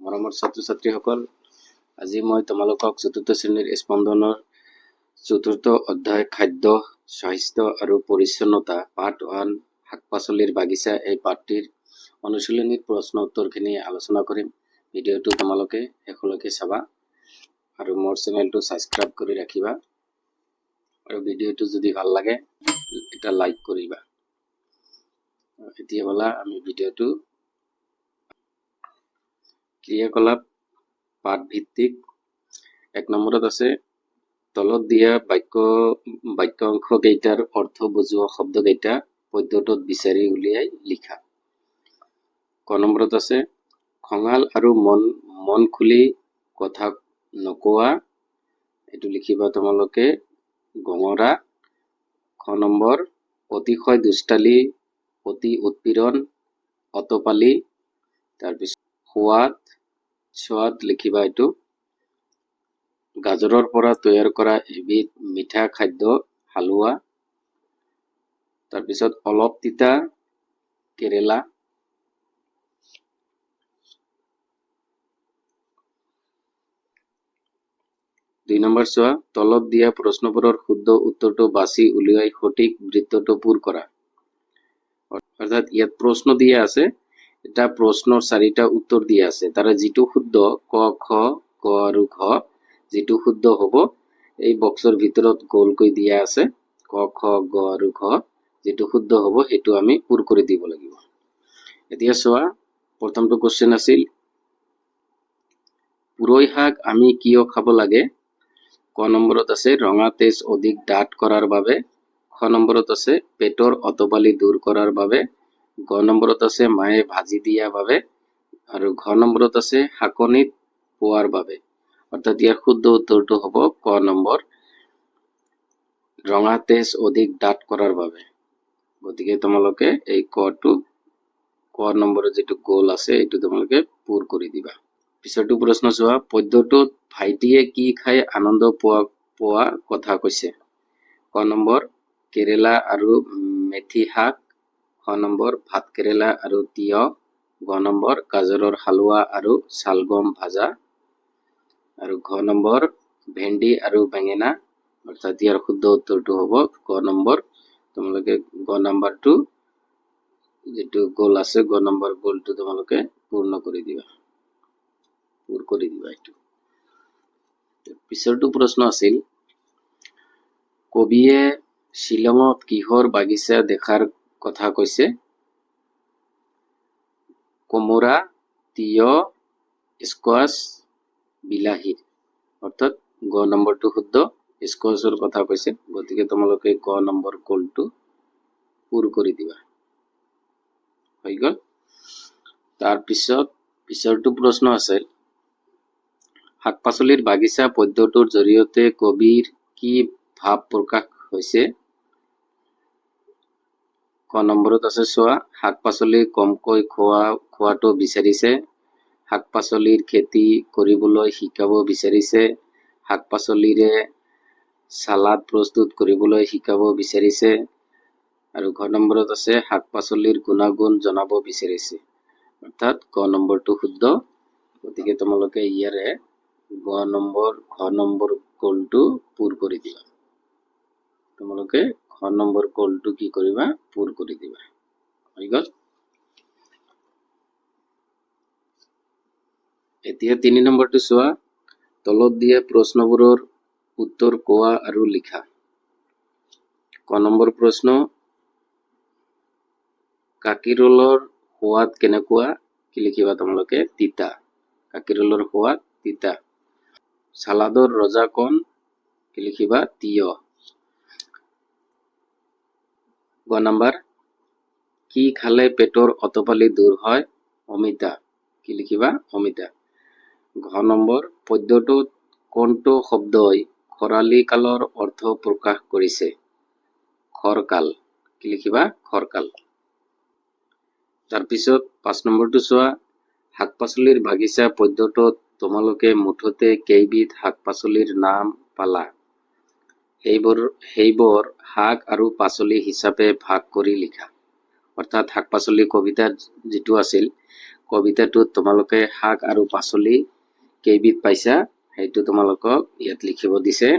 মৰমৰ ছাত্ৰ-ছাত্ৰীসকল, আজি মই তোমালোকক চতুৰ্থ শ্ৰেণীৰ স্পন্দনৰ চতুৰ্থ অধ্যায় খাদ্য, স্বাস্থ্য আৰু পৰিচ্ছন্নতা পাৰ্ট 1 শাক-পাচলিৰ বাগিচা এই পাঠটিৰ অনুশীলনীৰ প্ৰশ্ন উত্তৰখিনি আলোচনা কৰিম। ভিডিঅ'টো তোমালোকে শেষলৈকে চাবা আৰু মোৰ চেনেলটো সাবস্ক্ৰাইব কৰি ৰাখিবা আৰু ভিডিঅ'টো যদি ভাল লাগে এটা লাইক কৰিবা। এতিয়া বলা আমি ভিডিঅ'টো ক্ৰিয়াকলাপ পাঠ ভিত্তিক 1 নম্বৰত আছে তলত দিয়া বাক্যাংশ কেইটাৰ অৰ্থ বুজোৱা শব্দ কেইটা পদ্যটোত বিচাৰি উলিয়াই লিখা। ক নম্বৰত আছে খঙাল আৰু মন খুলি কথা নকোৱা, এটো লিখিবা তোমালোকে গঙৰা। খ নম্বৰ অতিশয় দুষ্টালি, অতি উৎপীড়ন, অতপালি। তাৰপিছত সোৱাদ লিখিবা এইটো গাজৰৰ পৰা তৈয়াৰ কৰা এবিধ মিঠা খাদ্য হালুৱা। তাৰপিছত অলপ তিতা কেৰেলা। 2 নম্বৰ চোৱা তলত দিয়া প্ৰশ্নবোৰৰ শুদ্ধ উত্তৰটো বাছি উলিয়াই সঠিক বৃত্তটো পূৰ কৰা। অৰ্থাৎ ইয়াত প্ৰশ্ন দিয়া আছে, এটা প্ৰশ্নৰ 4টা উত্তৰ দিয়া আছে, তাৰে যিটো শুদ্ধ ক, খ, গ আৰু ঘ, যিটো শুদ্ধ হ'ব এই বক্সৰ ভিতৰত গোলকৈ দিয়া আছে ক, খ, গ আৰু ঘ, যেটো শুদ্ধ হ'ব সেইটো আমি পূৰ কৰি দিব লাগিব। এতিয়া চোৱা প্ৰথমটো কোশ্চেন আছিল পুৰৈ শাক আমি কিয় খাব লাগে। ক নম্বৰত আছে ৰঙা তেজ অধিক ডাঠ কৰাৰ বাবে। খ নম্বৰত আছে পেটৰ অতপালি দূৰ কৰাৰ বাবে। গ নম্বৰত আছে মায়ে ভাজি দিয়া বাবে আৰু ঘ নম্বৰত আছে শাকনিত পোৱাৰ বাবে। অৰ্থাৎ ইয়াৰ শুদ্ধ উত্তৰটো হ'ব ক নম্বৰ ৰঙা তেজ অধিক ডাঠ কৰাৰ বাবে। গতিকে তোমালোকে এই ক নম্বৰৰ যেটো গোল আছে এইটো তোমালোকে পূৰ কৰি দিবা। পিছৰটো প্ৰশ্ন চোৱা পদ্যটোত ভাইটিয়ে কি খাই আনন্দ পোৱা কথা কৈছে। ক নম্বৰ কেৰেলা আৰু মেথি শাক। খ নম্বৰ ভাত কেৰেলা আৰু তিয়হ। গ নম্বৰ গাজৰৰ হালুৱা আৰু শালগম ভাজা আৰু ঘ নম্বৰ ভেন্দি আৰু বেঙেনা। অৰ্থাৎ ইয়াৰ শুদ্ধ উত্তৰটো হ'ব গ নম্বৰ। তোমালোকে গ নম্বৰটো যেটো গোল আছে গ নম্বৰ গোলটো তোমালোকে পূৰ কৰি দিবা এইটো। পিছৰটো প্ৰশ্ন আছিল কবিয়ে শ্বিলঙত কিহৰ বাগিচা দেখাৰ কথা কৈছে। কোমোৰা, তিয়হ, স্কোৱাছ, বিলাহীৰ। অৰ্থাৎ গ নম্বৰটো শুদ্ধ, স্কোৱাছৰ কথা কৈছে। গতিকে তোমালোকে গ নম্বৰ গোলটো পূৰ কৰি দিবা। হৈ গ'ল। তাৰপিছত পিছৰটো প্ৰশ্ন আছে শাক-পাচলিৰ বাগিচা পদ্যটোৰ জৰিয়তে কবিৰ কি ভাৱ প্ৰকাশ হৈছে। ক নম্বৰত আছে চোৱা শাক-পাচলি কমকৈ খোৱাটো বিচাৰিছে, শাক-পাচলিৰ খেতি কৰিবলৈ শিকাব বিচাৰিছে, শাক-পাচলিৰে সালাড প্ৰস্তুত কৰিবলৈ শিকাব বিচাৰিছে আৰু ঘ নম্বৰত আছে শাক-পাচলিৰ গুণাগুণ জনাব বিচাৰিছে। অৰ্থাৎ ক নম্বৰটো শুদ্ধ। গতিকে তোমালোকে ইয়াৰে ঘ নম্বৰ গোলটো পূৰ কৰি দিবা। তোমালোকে ঘ নম্বৰ গোলটো কি কৰিবা পূৰ কৰি দিবা। হৈ গ'ল। এতিয়া 3 নম্বৰটো চোৱা তলত দিয়া প্ৰশ্নবোৰৰ উত্তৰ কোৱা আৰু লিখা। ক নম্বৰ প্ৰশ্ন কাকিৰোলৰ সোৱাদ কেনেকুৱা, কি লিখিবা তোমালোকে তিতা। কাকিৰোলৰ সোৱাদ তিতা। সালাডৰ ৰজা কোন, কি লিখিবা তিয়হ। গ নম্বৰ কি খালে পেটৰ অতপালি দূৰ হয়, অমিতা, কি লিখিবা অমিতা। ঘ নম্বৰ পদ্যটোত কোনটো শব্দই খৰালি কালৰ অৰ্থ প্ৰকাশ কৰিছে। খৰকাল, কি লিখিবা খৰকাল। তাৰপিছত 5 নম্বৰটো চোৱা শাক-পাচলিৰ বাগিচা পদ্যটোত তোমালোকে মুঠতে কেইবিধ শাক-পাচলিৰ নাম পালা। সেইবোৰ শাক আৰু পাচলি হিচাপে ভাগ কৰি লিখা। অৰ্থাৎ শাক-পাচলি কবিতাৰ যেটো আছিল কবিতাটোত তোমালোকে শাক আৰু পাচলি কেইবিধ পাইছা সেইটো তোমালোকক ইয়াত লিখিব দিছে।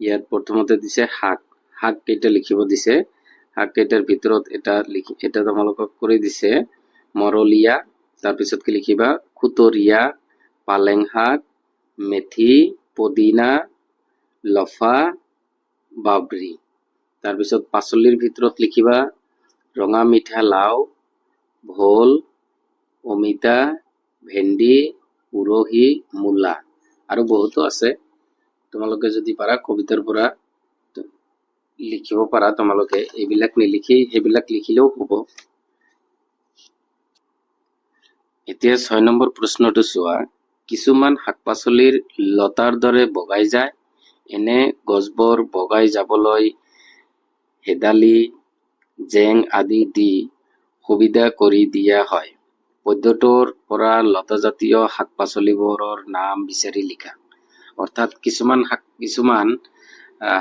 ইয়াত প্ৰথমতে দিছে শাক। শাক কেইটা লিখিব দিছে। শাক কেইটাৰ ভিতৰত এটা তোমালোকক কৰি দিছে মৰলীয়া, তাৰপিছত কি লিখিবা খুতৰীয়া, পালেং শাক, মেথি, পদিনা, লফা, বাবৰি। তাৰপিছত পাচলিৰ ভিতৰত লিখিবা ৰঙা মিঠা লাও, ভোল, অমিতা, ভেন্দি, উৰহি, মূলা আৰু বহুতো আছে। তোমালোকে যদি পাৰা কবিতাৰ পৰা লিখিব পাৰা, তোমালোকে এইবিলাক নিলিখি সেইবিলাক লিখিলেও হ'ব। এতিয়া 6 নম্বৰ প্ৰশ্নটো চোৱা। কিছুমান শাক পাচলিৰ লতাৰ দৰে বগাই যায়। এনে গছবোৰ বগাই যাবলৈ হেদালি, জেং আদি দি সুবিধা কৰি দিয়া হয়। পদ্যটোৰ পৰা লতাজাতীয় শাক পাচলিবোৰৰ নাম বিচাৰি লিখা। অৰ্থাৎ কিছুমান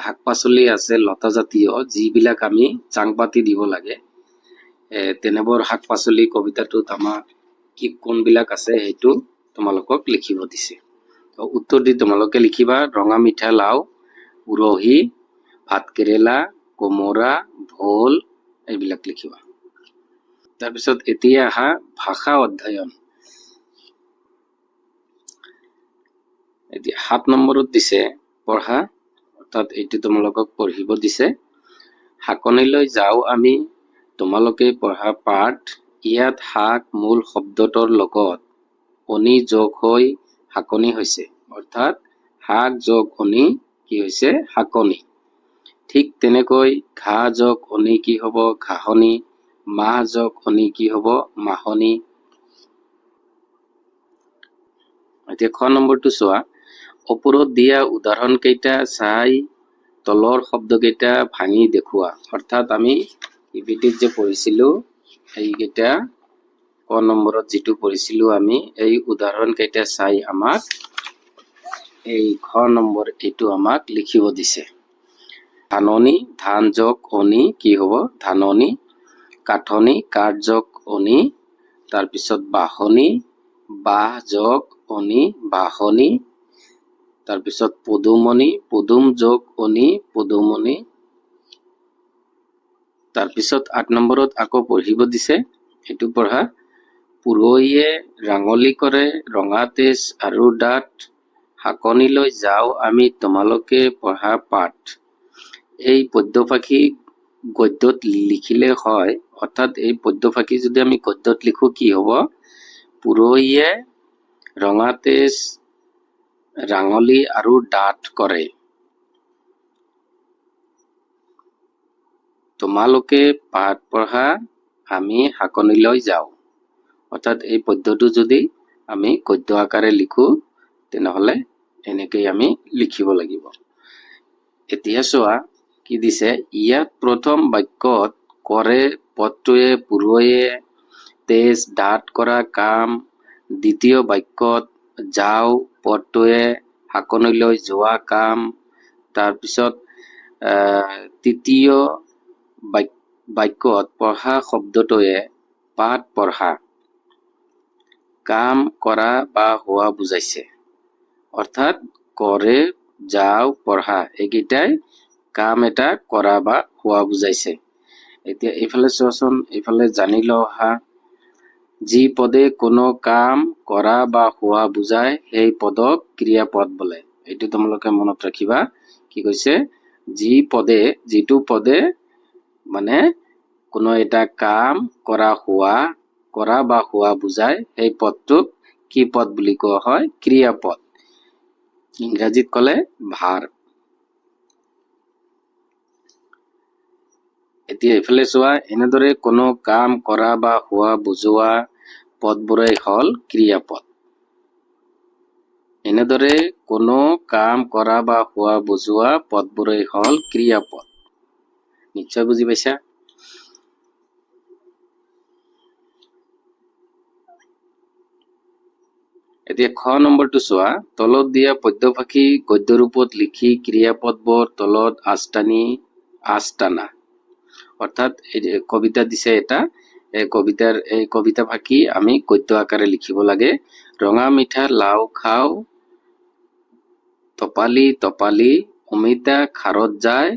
শাক পাচলি আছে লতাজাতীয়, যিবিলাক আমি চাং পাতি দিব লাগে। তেনেবোৰ শাক পাচলি কবিতাটোত আমাক কোনবিলাক আছে সেইটো তোমালোকক লিখিব দিছে। উত্তৰ দি তোমালোকে লিখিবা ৰঙা মিঠা লাও, উৰহি, ভাতকেৰেলা, কোমোৰা, ভোল এইবিলাক লিখিবা। তাৰপিছত এতিয়া আহা ভাষা অধ্যয়ন। এতিয়া 7 নম্বৰত দিছে পঢ়া, অৰ্থাৎ এইটো তোমালোকক পঢ়িব দিছে। শাকনিলৈ যাওঁ আমি, তোমালোকে পঢ়া পাঠ। ইয়াত শাক মূল শব্দটোৰ লগত অনি যোগ হৈ শাকনি হৈছে। অৰ্থাৎ শাক যোগ অনি কি হৈছে শাকনি। ঠিক তেনেকৈ ঘাঁহ যোগ অনি কি হ'ব ঘাঁহনি, মাহ যোগ অনি কি হ'ব মাহনি। এতিয়া খ নম্বৰটো চোৱা। ওপৰত দিয়া উদাহৰণ কেইটা চাই তলৰ শব্দ কেইটা ভাঙি দেখুওৱা। অৰ্থাৎ আমি ইভিটিত যে পঢ়িছিলো এইকেইটা ক নম্বৰত যিটো পঢ়িছিলো আমি, এই উদাহৰণ কেইটা চাই আমাক এই খ নম্বৰ এইটো আমাক লিখিব দিছে। ধাননি, ধান যোগ অনি কি হ'ব ধাননি। কাঠনি, কাঠ যোগ অনি। তাৰপিছত বাহনি, বাহ যোগ অনি বাহনি। তাৰপিছত পদুমনি, পদুম যোগ অনি পদুমনি। তাৰপিছত 8 নম্বৰত আকৌ পঢ়িব দিছে, এইটো পঢ়া। পুৰহিয়ে ৰাঙলী কৰে ৰঙা তেজ আৰু দাঁত, শাকনিলৈ যাওঁ আমি তোমালোকে পঢ়া পাঠ। এই পদ্যফাকি গদ্যত লিখিলে হয়। অৰ্থাৎ এই পদ্যফাকি যদি আমি গদ্যত লিখো কি হ'ব, পুৰহিয়ে ৰঙা তেজ, ৰাঙলী আৰু দাঁত কৰে, তোমালোকে পাঠ পঢ়া, আমি শাকনিলৈ যাওঁ। অৰ্থাৎ এই পদ্যটো যদি আমি গদ্য আকাৰে লিখো তেনেহলে এনেকৈ আমি লিখিব লাগিব। এতিয়া চোৱা কি দিছে। ইয়াত প্ৰথম বাক্যত কৰে পদটোৱে পুৰহিয়ে তেজ দাঁত কৰা কাম, দ্বিতীয় বাক্যত যাওঁ পদটোৱে শাকনিলৈ যোৱা কাম, তাৰপিছত তৃতীয় বাক্যত পঢ়া শব্দটোৱে পাঠ পঢ়া, কাম কৰা বা হোৱা বুজাইছে। অৰ্থাৎ কৰে, যাওঁ, পঢ়া এইকেইটাই কাম এটা কৰা বা হোৱা বুজাইছে। এতিয়া এইফালে চোৱাচোন, এইফালে জানি লওঁ আহা। যি পদে কোনো কাম কৰা বা হোৱা বুজায় সেই পদক ক্ৰিয়াপদ বোলে। এইটো তোমালোকে মনত ৰাখিবা। কি কৈছে, যিটো পদে মানে কোনো এটা কাম কৰা বা হোৱা বুজায় সেই পদটোক কি পদ বুলি কোৱা হয় ক্ৰিয়াপদ। ইংৰাজীত ক'লে ভাৰ্ব। এতিয়া এইফালে চোৱা। এনেদৰে কোনো কাম কৰা বা হোৱা বুজোৱা পদবোৰেই হল ক্ৰিয়াপদ। এনেদৰে কোনো কাম কৰা বা হোৱা বুজোৱা পদবোৰেই হল ক্ৰিয়াপদ। নিশ্চয় বুজি পাইছা। এতিয়া খ নম্বৰটো চোৱা। তলত দিয়া পদ্যফাকি গদ্য ৰূপত লিখি ক্ৰিয়াপদবোৰ তলত আঁচ টানা। অৰ্থাৎ কবিতা দিছে এটা, এই কবিতা ফাঁকি আমি গদ্য আকাৰে লিখিব লাগে। ৰঙা মিঠা লাও খাও টপালি টপালি অমিতা খাৰত যায়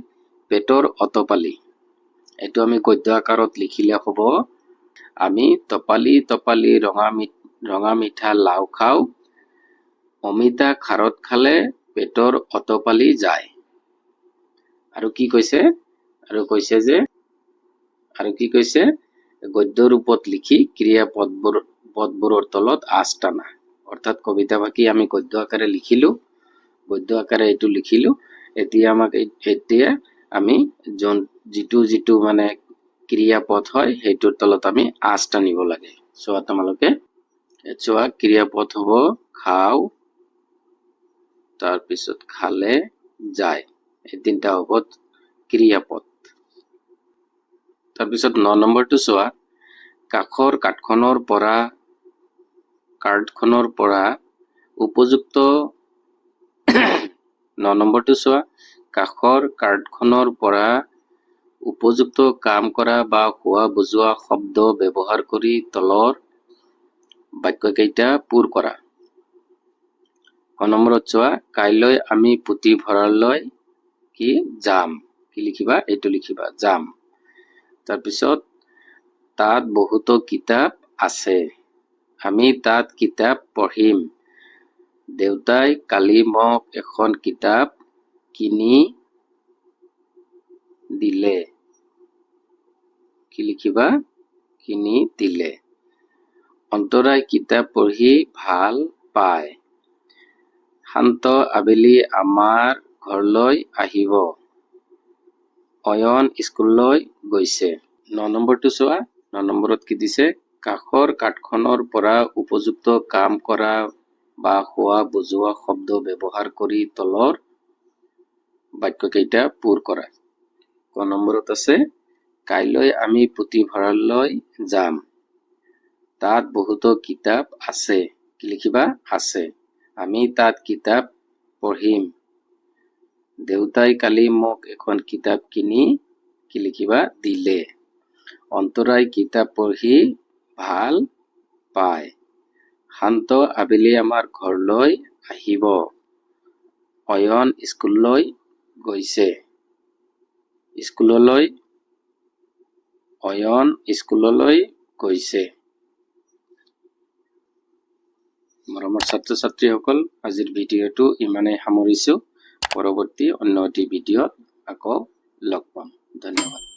পেটৰ অতপালি। এইটো আমি গদ্য আকাৰত লিখিলে হ'ব, আমি টপালি টপালি ৰঙা মিঠা লাও খাও অমিতা খাৰত খালে পেটৰ অতপালি যায়। আৰু কি কৈছে গদ্য ৰূপত লিখি ক্ৰিয়া পদবোৰৰ তলত আঁচ টানা। অৰ্থাৎ কবিতা ফাঁকি আমি গদ্য আকাৰে লিখিলো, এতিয়া আমি যিটো মানে ক্ৰিয়া পদ হয় সেইটোৰ তলত আমি আঁচ টানিব লাগে। চোৱা তোমালোকে, ক্ৰিয়া পদ হ'ব খাও, তাৰপিছত খালে যায়, এই তিনিটা হ'ব ক্ৰিয়া পদ। তাৰপিছত 9 নম্বৰটো চোৱা, কাঠখনৰ পৰা উপযুক্ত 9 নম্বৰটো চোৱা, কাঠৰ কাৰ্ডখনৰ পৰা উপযুক্ত কাম কৰা বা হোৱা বুজোৱা শব্দ ব্যৱহাৰ কৰি তলৰ বাক্যকেইটা পূৰ কৰা। ক নম্বৰত চোৱা, কাইলৈ আমি পুথিভঁৰাললৈ যাম। কি লিখিবা? এইটো লিখিবা, যাম। তাৰপিছত তাত বহুতো কিতাপ আছে, আমি তাত কিতাপ পঢ়িম। দেউতাই কালি মোক এখন কিতাপ কিনি দিলে। কি লিখিবা? কিনি দিলে। অন্তৰাই কিতাপ পঢ়ি ভাল পায়। শান্ত আবেলি আমাৰ ঘৰলৈ আহিব। অয়ন স্কুললৈ গৈছে। 9 নম্বৰটো চোৱা, 9 নম্বৰত কি দিছে? কাঠৰ কাৰ্ডখনৰ পৰা উপযুক্ত কাম কৰা বা হোৱা বুজোৱা শব্দ ব্যৱহাৰ কৰি তলৰ বাক্যকেইটা পূৰ কৰা। ক নম্বৰত আছে, কাইলৈ আমি পুথিভঁৰাললৈ যাম। তাত বহুতো কিতাপ আছে। কি লিখিবা? আছে। আমি তাত কিতাপ পঢ়িম। দেউতাই কালি মোক এখন কিতাপ কিনি কি লিখিবা? দিলে। অন্তৰাই কিতাপ পঢ়ি ভাল পায়। শান্ত আবেলি আমাৰ ঘৰলৈ আহিব। অয়ন স্কুললৈ গৈছে। অয়ন স্কুললৈ গৈছে। মৰমৰ ছাত্ৰ ছাত্ৰীসকল, আজিৰ ভিডিঅ'টো ইমানেই সামৰিছো। পৰৱৰ্তী অন্য এটি ভিডিঅ'ত আকৌ লগ পাম। ধন্যবাদ।